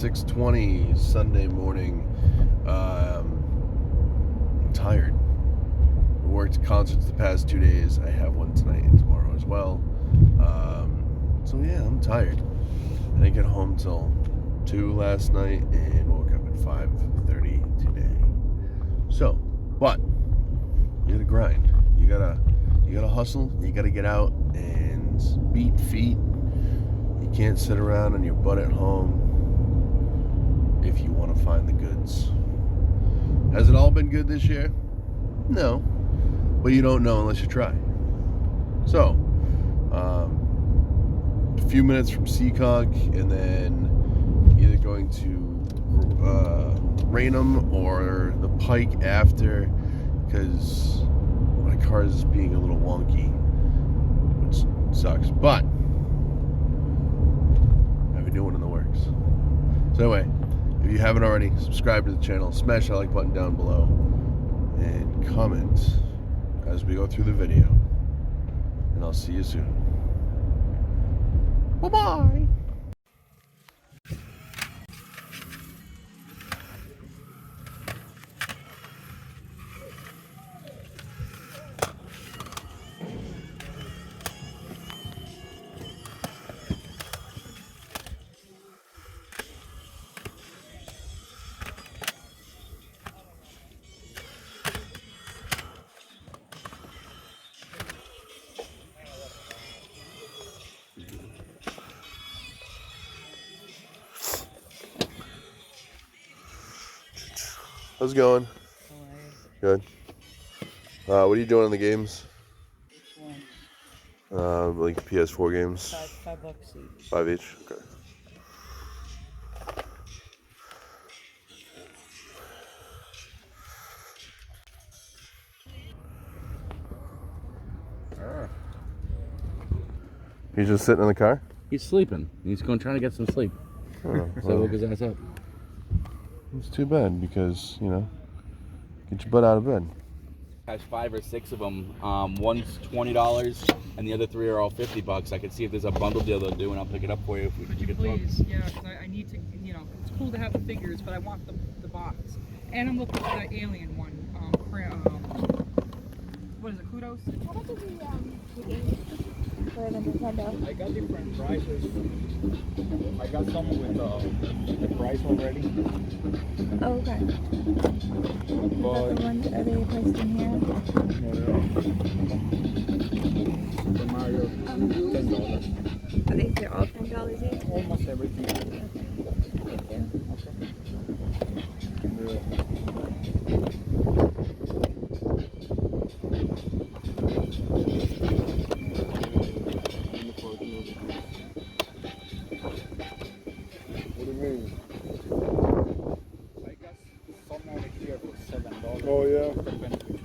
6:20 Sunday morning. I'm tired. I worked concerts the past 2 days. I have one tonight and tomorrow as well. So yeah, I'm tired. I didn't get home till 2 last night and woke up at 5:30 today. So, but you gotta grind. You gotta hustle. You gotta get out and beat feet. You can't sit around on your butt at home if you want to find the goods. Has it all been good this year? No, but you don't know unless you try. So, a few minutes from Seekonk, and then either going to Raynham or the Pike after, because my car is being a little wonky, which sucks, but I have a new one in the works. So anyway, if you haven't already, subscribe to the channel, smash that like button down below, and comment as we go through the video. And I'll see you soon. Bye-bye. How's it going? Good. What are you doing in the games? Like PS4 games? $5 each. 5 each? Okay. He's just sitting in the car? He's sleeping. He's going trying to get some sleep. Oh, So woke his ass up. It's too bad because, you know, get your butt out of bed. Has 5 or 6 of them. One's $20 and the other 3 are all $50. I could see if there's a bundle deal they'll do, and I'll pick it up for you if we could throw. Please, yeah, because I need to, you know, it's cool to have the figures, but I want the box. And I'm looking for that alien one. What is it, Kudos? How much is the for the Nintendo? I got different prices. I got some with the price already. Oh, okay. But The ones, are they placed in here? the Mario, $10. Are they all $10 each? Almost everything. Okay. Thank you. What do you mean? I got some over here for $7. Oh, yeah. Thank you.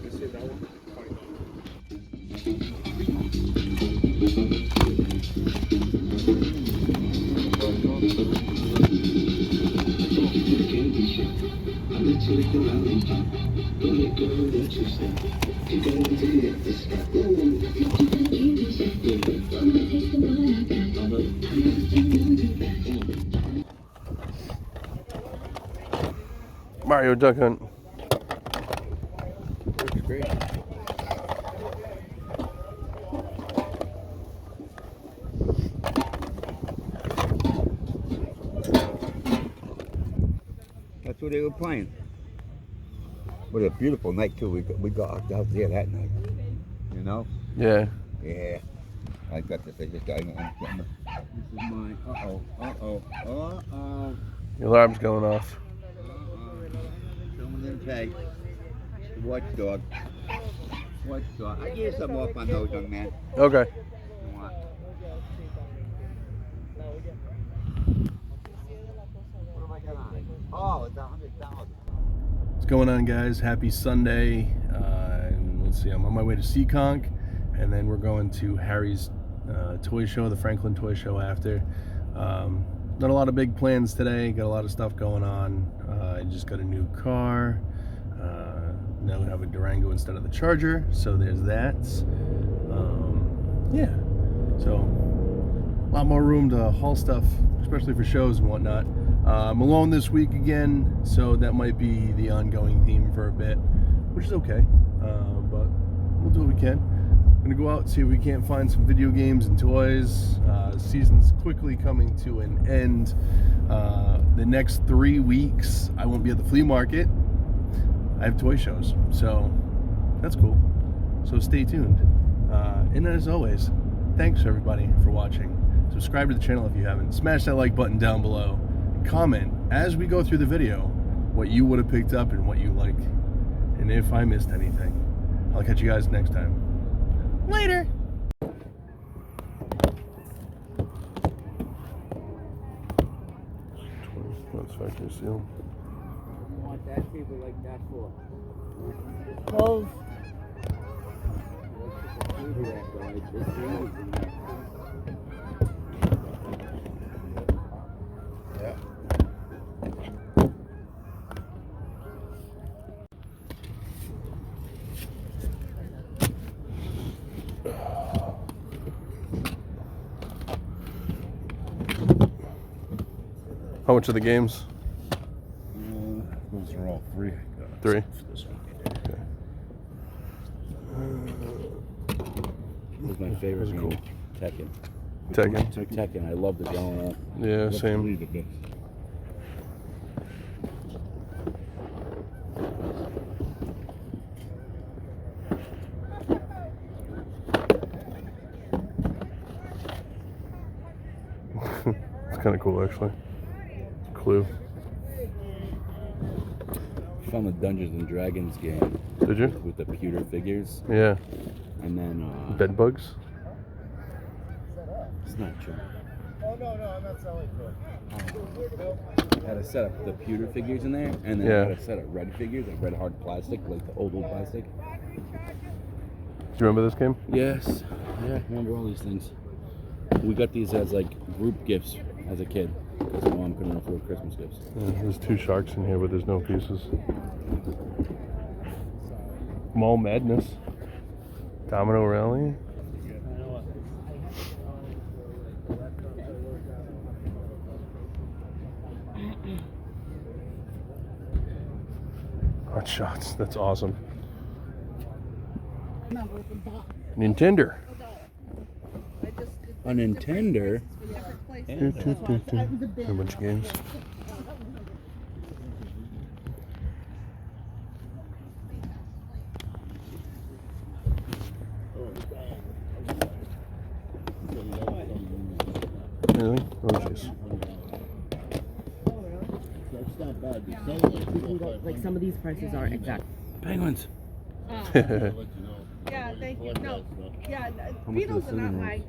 You see that one? Mario Duck Hunt. Looks great. That's what they were playing. What a beautiful night too. We got out there that night. You know? Yeah. Yeah. I got this. I just got. This is mine. Your alarm's going off. Someone didn't pay. Watchdog. Watchdog. I gave some off on those, young man. Okay. You want? What am I got on? Oh, it's $100,000. What's going on, guys? Happy Sunday. And let's see, I'm on my way to Seekonk, and then we're going to Harry's toy show, the Franklin Toy Show after. Not a lot of big plans today. Got a lot of stuff going on. I just got a new car. Now we have a Durango instead of the Charger, so there's that. Yeah, so a lot more room to haul stuff, especially for shows and whatnot. I'm alone this week again, so that might be the ongoing theme for a bit, which is okay, but we'll do what we can. I'm gonna go out and see if we can't find some video games and toys. Season's quickly coming to an end. The next 3 weeks, I won't be at the flea market. I have toy shows, so that's cool. So stay tuned. And as always, thanks everybody for watching. Subscribe to the channel if you haven't. Smash that like button down below. Comment as we go through the video what you would have picked up and what you like. And if I missed anything, I'll catch you guys next time. Later! That's factory sealed. I want that table like that for. Close. Yeah. How much are the games? Those are all 3. 3. This one. Okay. It was my favorite game. Cool. Tekken. Tekken. Tekken. I loved it growing up. Yeah, same. The best. It's kind of cool, actually. Clue. Found the Dungeons and Dragons game. Did you? With the pewter figures. Yeah. And then Bed bugs. it's not true. Oh, no, I'm not selling for I had a set of the pewter figures in there, and then Yeah. I had a set of red figures, like red hard plastic, like the old plastic. Do you remember this game? Yes. Yeah, I remember all these things. We got these as like group gifts as a kid because my mom couldn't afford Christmas gifts. Yeah, there's 2 sharks in here, but there's no pieces. Mall Madness. Domino Rally. Hot shots. That's awesome. Nintendo. A Nintendo. A bunch of games. Really? Oh, jeez. Like some of these prices are exact. Penguins. Yeah, thank you. No, yeah, How much Beatles is are the not cinnamon my.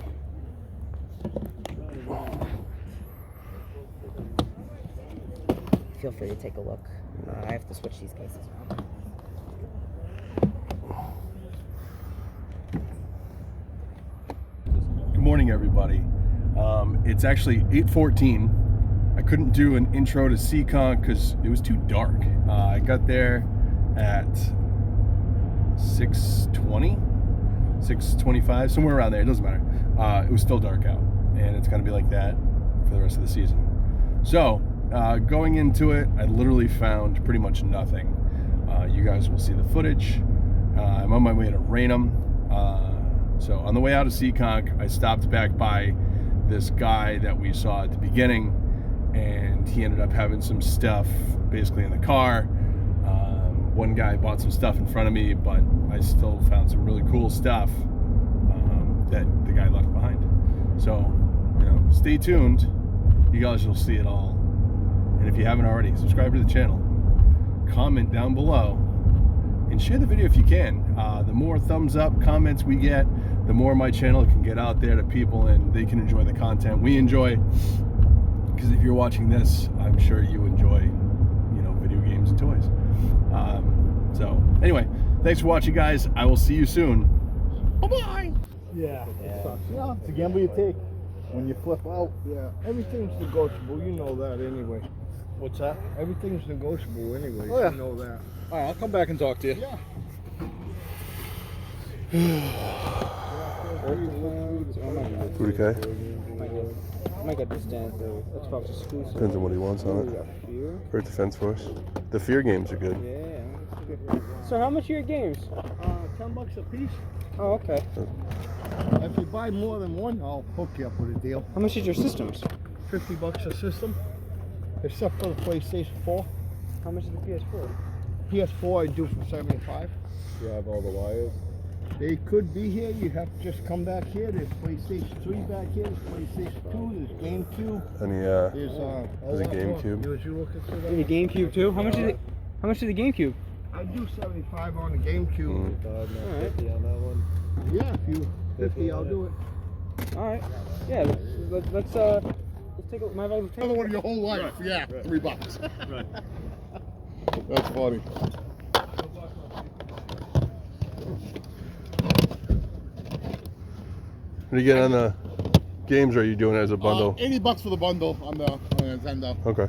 Feel free to take a look. I have to switch these cases around. Good morning, everybody. It's actually 8:14. I couldn't do an intro to Seacon because it was too dark. I got there at 6:20, 6:25, somewhere around there. It doesn't matter. It was still dark out, and it's going to be like that for the rest of the season. So, going into it, I literally found pretty much nothing. You guys will see the footage. I'm on my way to Raynham. So on the way out of Seaconk, I stopped back by this guy that we saw at the beginning, and he ended up having some stuff basically in the car. One guy bought some stuff in front of me, but I still found some really cool stuff that the guy left behind. So, you know, stay tuned. You guys will see it all. And if you haven't already, subscribe to the channel, comment down below, and share the video if you can. The more thumbs up comments we get, the more my channel can get out there to people and they can enjoy the content we enjoy. Because if you're watching this, I'm sure you enjoy, you know, video games and toys. So anyway, thanks for watching, guys. I will see you soon. Bye-bye. Yeah. It's a gamble you take when you flip out. Yeah. Everything's negotiable. You know that anyway. What's that? Everything's negotiable anyway. Oh, yeah. You know that. All right, I'll come back and talk to you. Yeah. $40K. I might get this dance though. Xbox exclusive. Depends on what he wants on We it. got Fear. For Defense Force. The Fear games are good. Yeah. So how much are your games? $10 a piece. Oh, okay. If you buy more than one, I'll hook you up with a deal. How much is your systems? $50 a system, except for the PlayStation 4. How much is the PS4? PS4 I do for 75. You have all the wires. They could be here. You have to just come back here. There's PlayStation 3 back here. There's PlayStation 2. There's GameCube. Any There's There's a GameCube. You looking through The that? GameCube too? How much is it? How much is the GameCube? I do 75 on the GameCube. Alright. 50 on that one. Yeah, if you 50, I'll do it. Alright. Yeah, let's take a my take Another one your whole life. Yeah, $3. Right. That's funny. What do you get on the games? Or are you doing it as a bundle? $80 for the bundle on the Nintendo. Okay.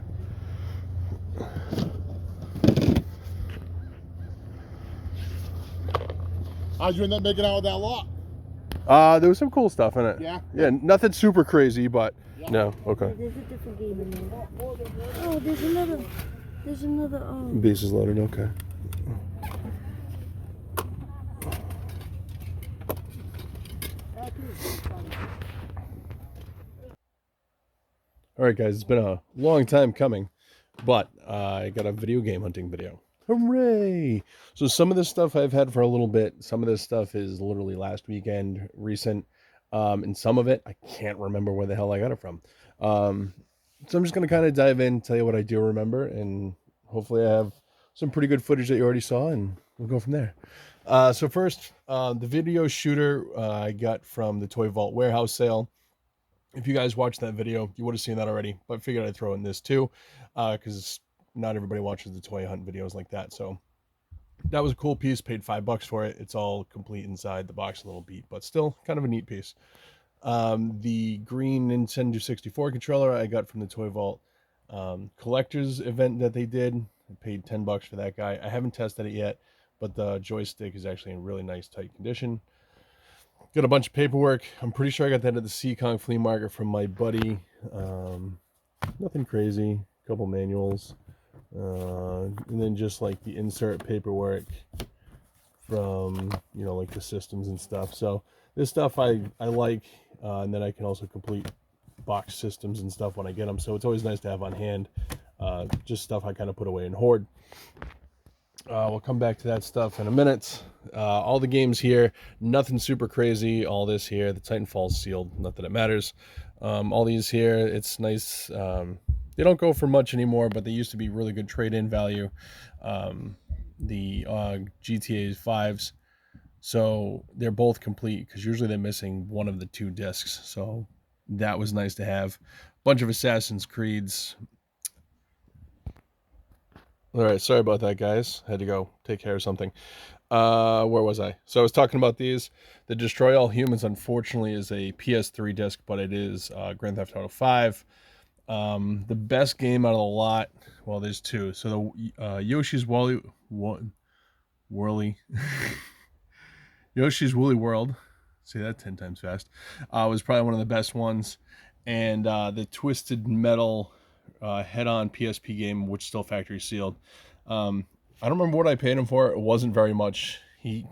How'd you end up making out with that lot? There was some cool stuff in it. Yeah? Yeah, nothing super crazy, but no. Okay. There's a different game in there. Oh, there's another. There's another. Base is loaded. Okay. All right, guys. It's been a long time coming, but I got a video game hunting video. Hooray! So some of this stuff I've had for a little bit. Some of this stuff is literally last weekend, recent, and some of it I can't remember where the hell I got it from. So I'm just gonna kind of dive in, tell you what I do remember, and hopefully I have some pretty good footage that you already saw, and we'll go from there. So first, the video shooter I got from the Toy Vault warehouse sale. If you guys watched that video, you would have seen that already, but I figured I'd throw in this too, because not everybody watches the toy hunt videos like that. So that was a cool piece. Paid $5 for it. It's all complete inside the box, a little beat, but still kind of a neat piece. The green Nintendo 64 controller I got from the Toy Vault collectors event that they did. I paid $10 for that guy. I haven't tested it yet, but the joystick is actually in really nice, tight condition. Got a bunch of paperwork. I'm pretty sure I got that at the Seacon flea market from my buddy. Nothing crazy. A couple manuals. And then just like the insert paperwork from, you know, like the systems and stuff. So this stuff I like, and then I can also complete box systems and stuff when I get them. So it's always nice to have on hand. Just stuff I kind of put away and hoard. We'll come back to that stuff in a minute. All the games here, nothing super crazy. All this here, the Titanfall's sealed, not that it matters. All these here, it's nice. They don't go for much anymore, but they used to be really good trade-in value. The GTA 5s, so they're both complete because usually they're missing one of the two discs. So that was nice to have. Bunch of Assassin's Creeds. All right, sorry about that, guys. Had to go take care of something. Where was I? So I was talking about these. The Destroy All Humans, unfortunately, is a PS3 disc, but it is Grand Theft Auto 5. The best game out of the lot, well, there's two. So the Yoshi's Woolly Yoshi's Woolly World, say that 10 times fast, was probably one of the best ones. And the Twisted Metal head-on PSP game, which still factory sealed. I don't remember what I paid him for. It wasn't very much. He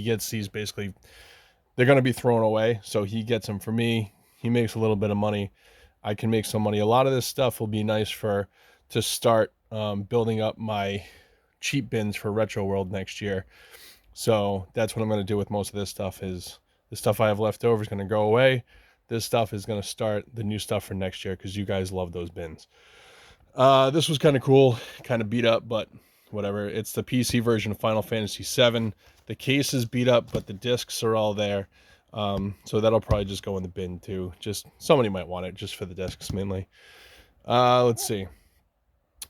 gets these basically, they're going to be thrown away, so he gets them for me. He makes a little bit of money. I can make some money. A lot of this stuff will be nice to start building up my cheap bins for Retro World next year. So that's what I'm going to do with most of this stuff. Is the stuff I have left over is going to go away. This stuff is going to start the new stuff for next year because you guys love those bins. This was kind of cool, kind of beat up, but whatever. It's the PC version of Final Fantasy VII. The case is beat up, but the discs are all there. So that'll probably just go in the bin too. Just somebody might want it just for the discs mainly. Let's see.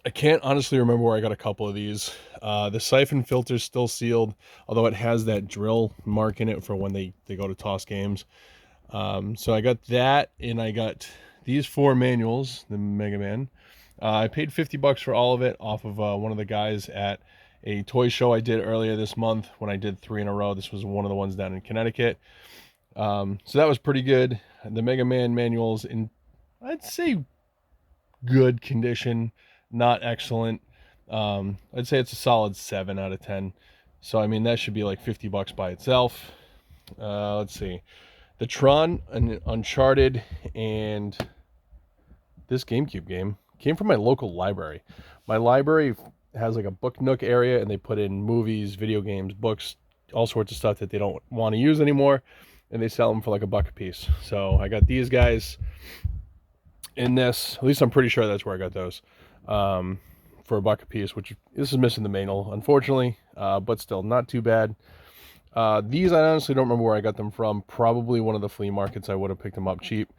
I can't honestly remember where I got a couple of these. The siphon filter's still sealed, although it has that drill mark in it for when they go to toss games. So I got that, and I got these 4 manuals, the Mega Man. I paid $50 for all of it off of one of the guys at a toy show I did earlier this month when I did 3 in a row. This was one of the ones down in Connecticut. So that was pretty good. The Mega Man manuals in, I'd say, good condition, not excellent. I'd say it's a solid 7 out of 10. So I mean that should be like $50 by itself. Let's see, the Tron and Uncharted and this GameCube game came from my local library. My library has like a book nook area, and they put in movies, video games, books, all sorts of stuff that they don't want to use anymore, and they sell them for like $1 a piece. So I got these guys in this. At least I'm pretty sure that's where I got those, for $1 a piece. Which this is missing the manual, unfortunately, but still not too bad. These I honestly don't remember where I got them from. Probably one of the flea markets. I would have picked them up cheap.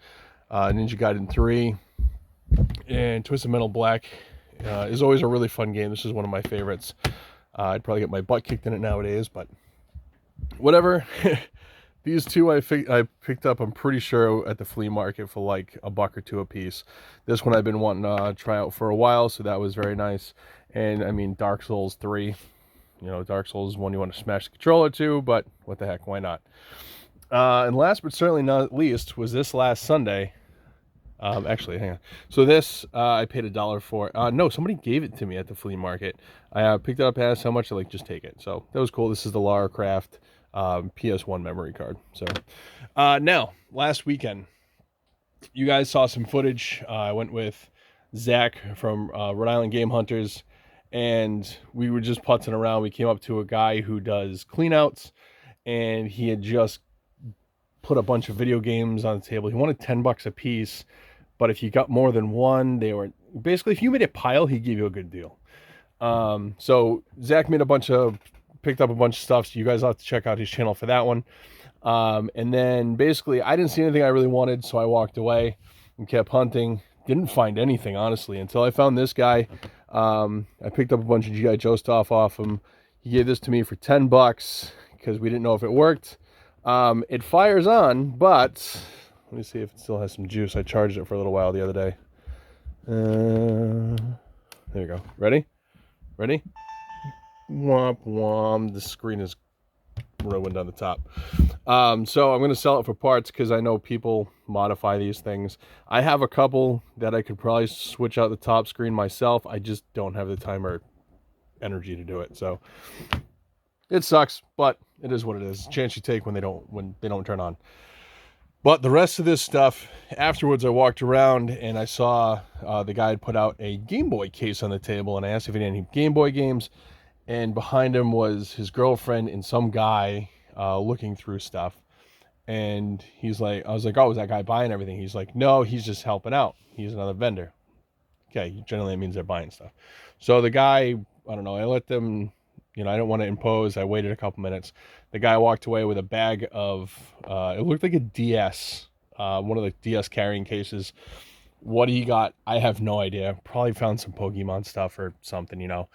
Ninja Gaiden 3 and Twisted Metal Black is always a really fun game. This is one of my favorites. I'd probably get my butt kicked in it nowadays, but whatever. These two I picked up, I'm pretty sure, at the flea market for like $1 or $2 a piece. This one I've been wanting to try out for a while, so that was very nice. And I mean, Dark Souls 3, you know, Dark Souls is one you want to smash the controller to, but what the heck, why not? And last but certainly not least was this last Sunday. Actually, hang on. So this, I paid $1 for. No, somebody gave it to me at the flea market. I picked it up, asked how much, I like, just take it. So that was cool. This is the Lara Croft PS1 memory card. So now, last weekend, you guys saw some footage. I went with Zach from Rhode Island Game Hunters, and we were just putzing around. We came up to a guy who does cleanouts, and he had just put a bunch of video games on the table. He wanted $10 a piece, but if you got more than one, they were basically, if you made a pile, he'd give you a good deal. So Zach picked up a bunch of stuff. So you guys have to check out his channel for that one. And then basically I didn't see anything I really wanted, so I walked away and kept hunting. Didn't find anything, honestly, until I found this guy. I picked up a bunch of G.I. Joe stuff off him. He gave this to me for $10 because we didn't know if it worked. It fires on, but let me see if it still has some juice. I charged it for a little while the other day. There you go. Ready? Womp womp. The screen is ruined on the top. So I'm going to sell it for parts because I know people modify these things. I have a couple that I could probably switch out the top screen myself. I just don't have the time or energy to do it. So it sucks, but it is what it is. It's a chance you take when they don't turn on. But the rest of this stuff, afterwards I walked around and I saw the guy had put out a Game Boy case on the table, and I asked if he had any Game Boy games, and behind him was his girlfriend and some guy looking through stuff. And he's like, I was like, oh, is that guy buying everything? He's like, no, he's just helping out. He's another vendor. Okay, generally it means they're buying stuff. So the guy, I don't know, I let them, you know, I don't want to impose. I waited a couple minutes. The guy walked away with a bag of, it looked like a DS, one of the DS carrying cases. What he got, I have no idea. Probably found some Pokemon stuff or something, you know.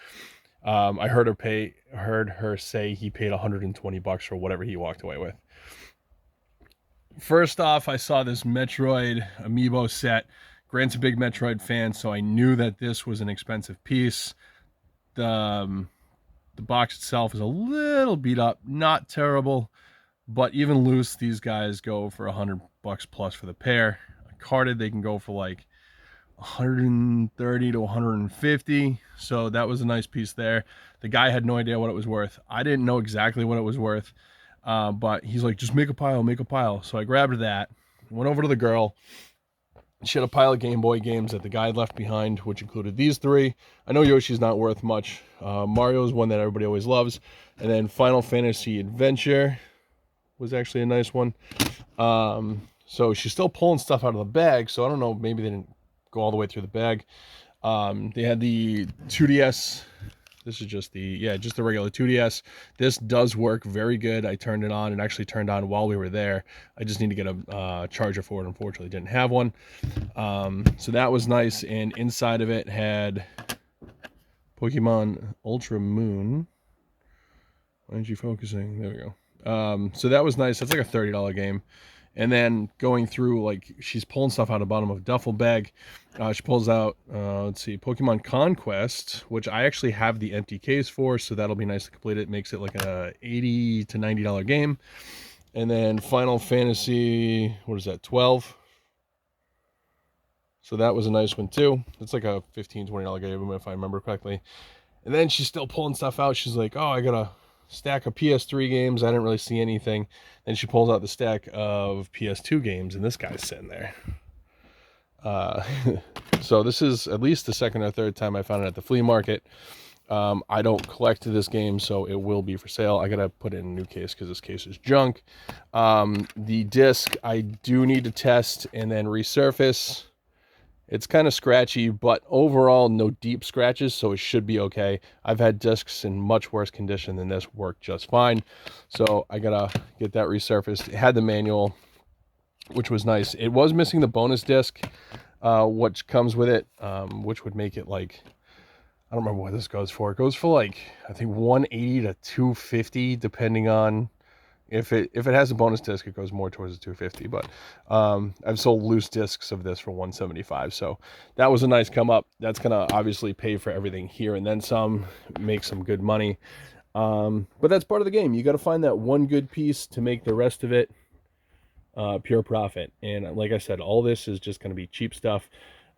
I heard her say he paid $120 for whatever he walked away with. First off, I saw this Metroid amiibo set. Grant's a big Metroid fan, so I knew that this was an expensive piece. The box itself is a little beat up, not terrible, but even loose, these guys go for $100 plus for the pair. Carded, they can go for like 130 to 150. So that was a nice piece there. The guy had no idea what it was worth. I didn't know exactly what it was worth, but he's like, just make a pile. So I grabbed that, went over to the girl. She had a pile of Game Boy games that the guy had left behind, which included these three. I know Yoshi's not worth much. Mario's one that everybody always loves. And then Final Fantasy Adventure was actually a nice one. So she's still pulling stuff out of the bag. So I don't know, maybe they didn't go all the way through the bag. They had the 2DS. This is just the regular 2DS. This does work very good. I turned it on. It actually turned on while we were there. I just need to get a charger for it. Unfortunately, didn't have one. So that was nice. And inside of it had Pokemon Ultra Moon. Why aren't you focusing? There we go. So that was nice. That's like a $30 game. And then going through, like, she's pulling stuff out of the bottom of a duffel bag. She pulls out, let's see, Pokemon Conquest, which I actually have the empty case for, so that'll be nice to complete it. Makes it like a $80 to $90 game. And then Final Fantasy, what is that, 12? So that was a nice one too. It's like a $15, $20 game if I remember correctly. And then she's still pulling stuff out. She's like, oh, I got a stack of PS3 games. I didn't really see anything. Then she pulls out the stack of PS2 games, and this guy's sitting there. So this is at least the second or third time I found it at the flea market. I don't collect this game, so it will be for sale. I gotta put it in a new case because this case is junk. The disc I do need to test and then resurface. It's kind of scratchy, but overall no deep scratches, so it should be okay. I've had discs in much worse condition than this, work just fine. So I gotta get that resurfaced. It had the manual, which was nice. It was missing the bonus disc, which comes with it, which would make it like, I don't remember what this goes for. It goes for like, I think 180 to 250, depending on if it has a bonus disc, it goes more towards the 250. But I've sold loose discs of this for 175, so that was a nice come up. That's gonna obviously pay for everything here and then some, make some good money. But that's part of the game. You got to find that one good piece to make the rest of it pure profit. And like I said, all this is just going to be cheap stuff.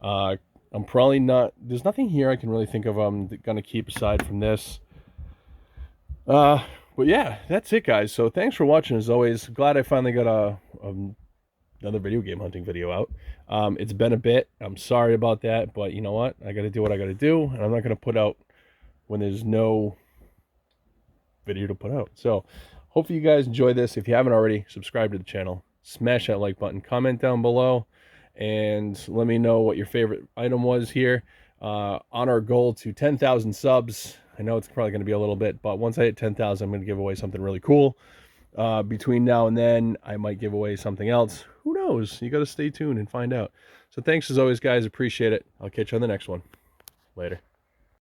I'm probably not, there's nothing here I can really think of I'm going to keep aside from this. But yeah, that's it, guys. So thanks for watching, as always. Glad I finally got another video game hunting video out. It's been a bit. I'm sorry about that, but you know what? I got to do what I got to do, and I'm not going to put out when there's no video to put out. So hopefully you guys enjoy this. If you haven't already, subscribe to the channel. Smash that like button. Comment down below, and let me know what your favorite item was here. On our goal to 10,000 subs. I know it's probably going to be a little bit, but once I hit 10,000, I'm going to give away something really cool. Between now and then, I might give away something else. Who knows? You got to stay tuned and find out. So thanks as always, guys. Appreciate it. I'll catch you on the next one. Later.